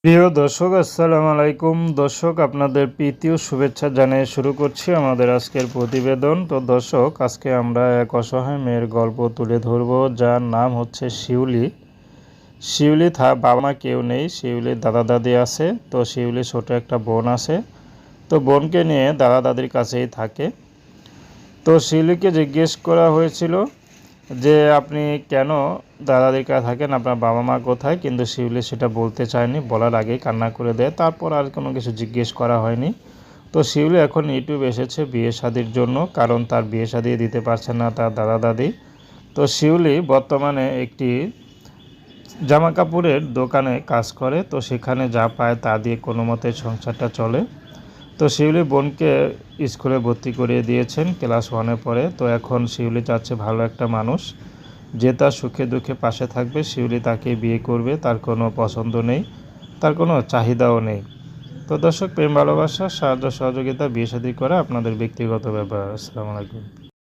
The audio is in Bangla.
প্রিয় দর্শক, আসসালামু আলাইকুম। দর্শক, আপনাদের প্রীতি ও শুভেচ্ছা জানিয়ে শুরু করছি আমাদের আজকের প্রতিবেদন। তো দর্শক, আজকে আমরা এক অসহায় মেয়ের গল্প তুলে ধরব, যার নাম হচ্ছে শিউলি। শিউলি বাবা মা কেউ নেই, শিউলির দাদা দাদি আছে। তো শিউলির ছোট একটা বোন আছে। তো বোনকে নিয়ে দাদা দাদির কাছেই থাকে। তো শিউলিকে জিজ্ঞেস করা হয়েছিল যে আপনি কেন দাদাদের কাছে থাকেন, আপনার বাবা মা কোথায়, কিন্তু শিউলি সেটা বলতে চায়নি, বলার আগেই কান্না করে দেয়। তারপর আর কোনো কিছু জিজ্ঞেস করা হয়নি। তো শিউলি এখন ইউটিউবে এসেছে বিয়ে শাদির জন্য, কারণ তার বিয়ে শাদি দিতে পারছে না তার দাদা দাদি। তো শিউলি বর্তমানে একটি জামা কাপড়ের দোকানে কাজ করে। তো সেখানে যা পায় তা দিয়ে কোনো মতে সংসারটা চলে। তো শিউলি বোনকে স্কুলে ভর্তি করিয়ে দিয়েছেন ক্লাস 1-এ পড়ে। তো এখন শিউলি চাচ্ছে ভালো একটা মানুষ যে তার সুখে দুঃখে পাশে থাকবে। শিউলি তাকে বিয়ে করবে, তার কোনো পছন্দ নেই, তার কোনো চাহিদাও নেই। তো দর্শক, প্রেম ভালোবাসা সাহায্য সহযোগিতা বিয়ে শাদী করা আপনাদের ব্যক্তিগত ব্যাপার। আসসালামু আলাইকুম।